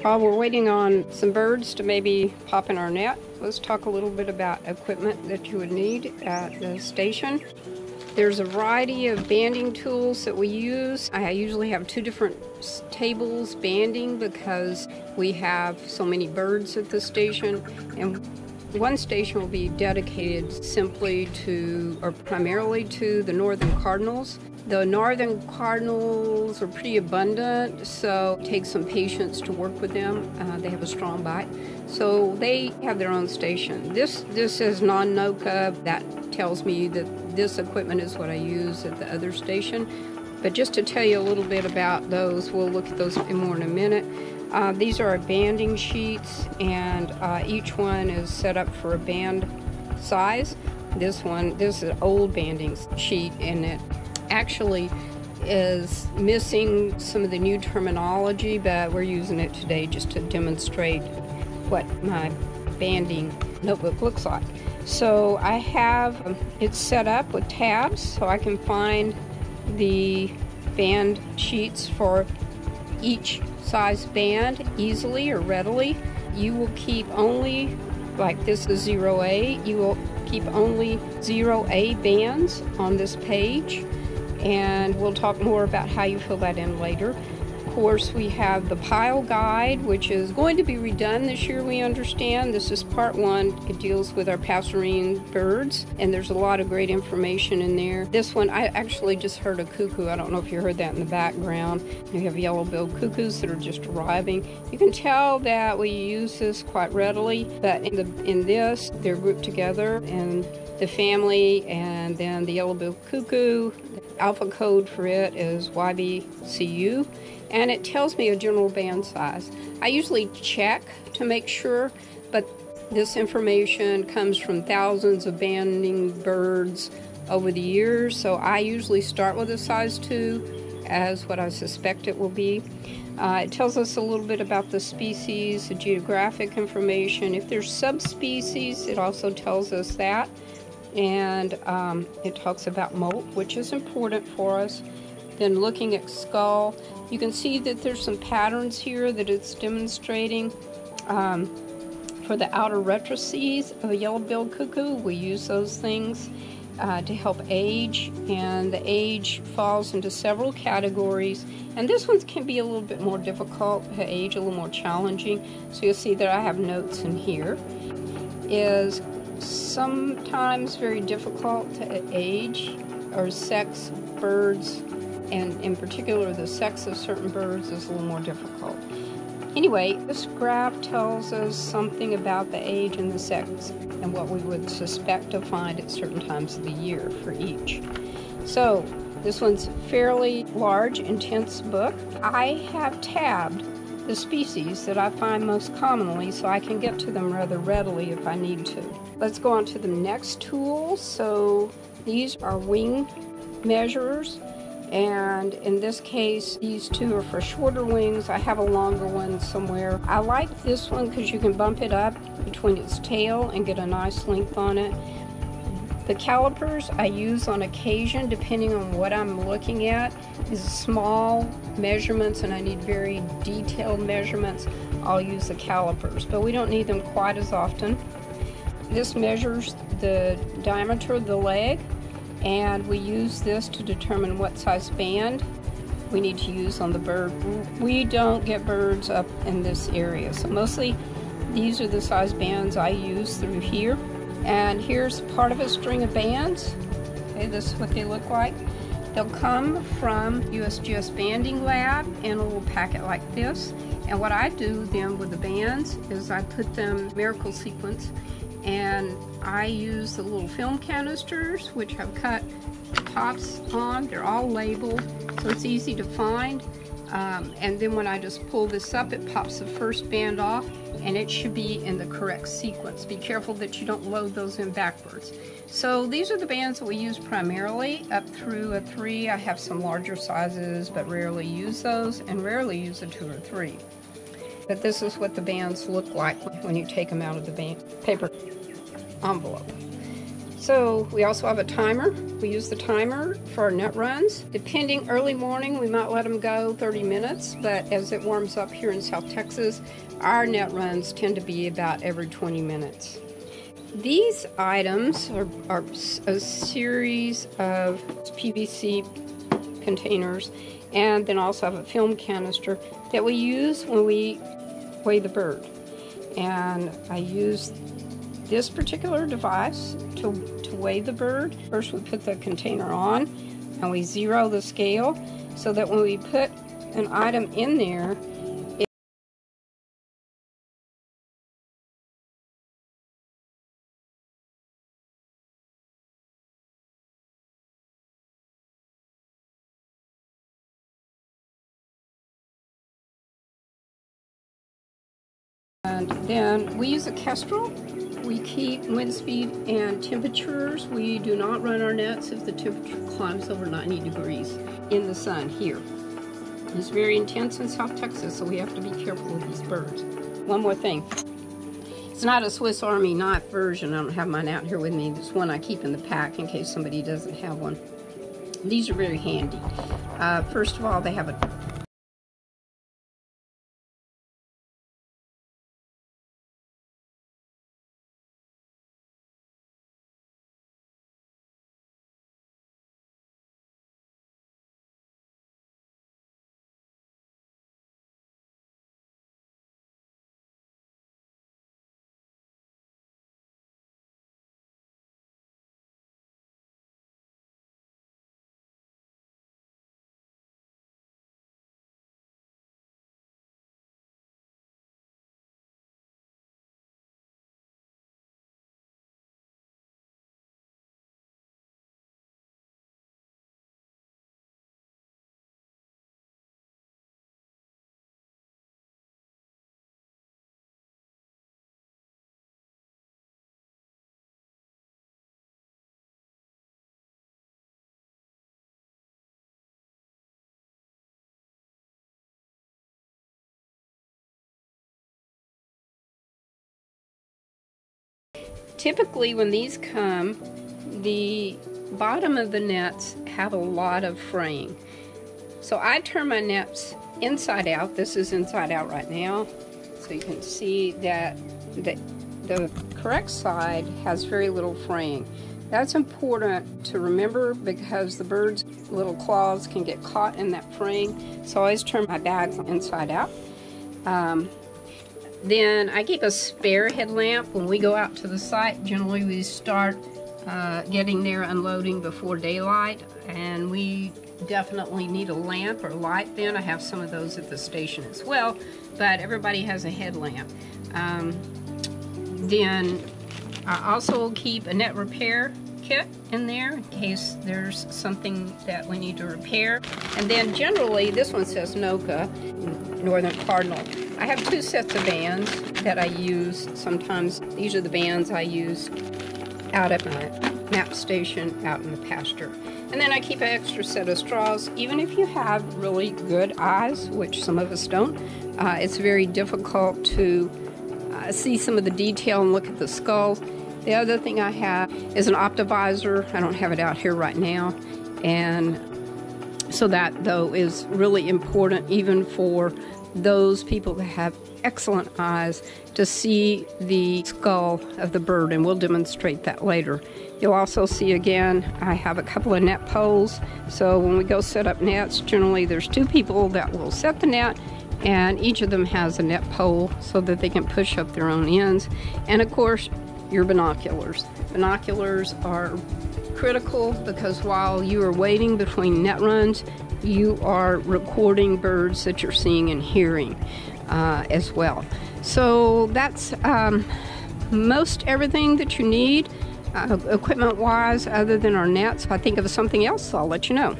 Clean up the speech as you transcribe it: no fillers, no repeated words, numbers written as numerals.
While we're waiting on some birds to maybe pop in our net, let's talk a little bit about equipment that you would need at the station. There's a variety of banding tools that we use. I usually have two different tables banding because we have so many birds at the station, and one station will be dedicated simply to, or primarily to, the northern cardinals. The northern cardinals are pretty abundant, so it takes some patience to work with them. They have a strong bite, so they have their own station. This is non-NOCA. That tells me that this equipment is what I use at the other station. But just to tell you a little bit about those, we'll look at those more in a minute. These are our banding sheets, and each one is set up for a band size. This is an old banding sheet, and it actually is missing some of the new terminology, but we're using it today just to demonstrate what my banding notebook looks like. So I have it set up with tabs so I can find the band sheets for each size band easily or readily. You will keep only, like this is 0A, you will keep only 0A bands on this page, and we'll talk more about how you fill that in later. Of course, we have the pile guide, which is going to be redone this year, we understand. This is part one. It deals with our passerine birds, and there's a lot of great information in there. This one, I actually just heard a cuckoo. I don't know if you heard that in the background. You have yellow-billed cuckoos that are just arriving. You can tell that we use this quite readily, but in this, they're grouped together, and the family, and then the yellow-billed cuckoo, the alpha code for it is YBCU. And it tells me a general band size. I usually check to make sure, but this information comes from thousands of banding birds over the years, so I usually start with a size 2 as what I suspect it will be. It tells us a little bit about the species, the geographic information. If there's subspecies, it also tells us that. And it talks about molt, which is important for us. Then looking at skull, you can see that there's some patterns here that it's demonstrating. For the outer rectrices of a yellow-billed cuckoo, we use those things to help age, and the age falls into several categories. And this one can be a little bit more difficult to age, a little more challenging. So you'll see that I have notes in here. Is sometimes very difficult to age or sex birds, and in particular the sex of certain birds is a little more difficult. Anyway, this graph tells us something about the age and the sex and what we would suspect to find at certain times of the year for each. So this one's a fairly large, intense book. I have tabbed the species that I find most commonly so I can get to them rather readily if I need to. Let's go on to the next tool. So these are wing measurers. And in this case, these two are for shorter wings. I have a longer one somewhere. I like this one because you can bump it up between its tail and get a nice length on it. The calipers I use on occasion, depending on what I'm looking at, is small measurements and I need very detailed measurements. I'll use the calipers, but we don't need them quite as often. This measures the diameter of the leg, and we use this to determine what size band we need to use on the bird. We don't get birds up in this area, so mostly these are the size bands I use through here. And here's part of a string of bands. Okay, this is what they look like. They'll come from USGS Banding Lab in a little packet like this. And what I do then with the bands is I put them miracle sequence, and I use the little film canisters, which I've cut tops on. They're all labeled, so it's easy to find. And then when I just pull this up, it pops the first band off, and it should be in the correct sequence. Be careful that you don't load those in backwards. So these are the bands that we use primarily up through a 3. I have some larger sizes, but rarely use those, and rarely use a 2 or 3. But this is what the bands look like when you take them out of the paper envelope. So we also have a timer. We use the timer for our net runs. Depending, early morning, we might let them go 30 minutes, but as it warms up here in South Texas, our net runs tend to be about every 20 minutes. These items are a series of PVC containers, and then also have a film canister that we use when we weigh the bird. And I use this particular device to weigh the bird. First we put the container on and we zero the scale so that when we put an item in there, and then we use a Kestrel. We keep wind speed and temperatures. We do not run our nets if the temperature climbs over 90 degrees in the sun here. It's very intense in South Texas, so we have to be careful with these birds. One more thing. It's not a Swiss Army knife version. I don't have mine out here with me. It's one I keep in the pack in case somebody doesn't have one. These are very handy. First of all, they have a typically when these come, the bottom of the nets have a lot of fraying. So I turn my nets inside out. This is inside out right now. So you can see that the correct side has very little fraying. That's important to remember because the bird's little claws can get caught in that fraying. So I always turn my bags inside out. Then I keep a spare headlamp when we go out to the site. Generally we start getting there unloading before daylight, and we definitely need a lamp or light then. I have some of those at the station as well, but everybody has a headlamp. Then I also keep a net repair kit in there in case there's something that we need to repair. And then generally, this one says Noka, Northern Cardinal. I have 2 sets of bands that I use sometimes. These are the bands I use out at my map station out in the pasture. And then I keep an extra set of straws. Even if you have really good eyes, which some of us don't, it's very difficult to see some of the detail and look at the skulls. The other thing I have is an Optivisor. I don't have it out here right now. And so that, though, is really important even for those people that have excellent eyes to see the skull of the bird, and we'll demonstrate that later. You'll also see, again, I have a couple of net poles. So when we go set up nets, generally there's 2 people that will set the net, and each of them has a net pole so that they can push up their own ends. And of course, your binoculars. Binoculars are critical because while you are waiting between net runs, you are recording birds that you're seeing and hearing as well. So that's most everything that you need equipment-wise other than our nets. If I think of something else, I'll let you know.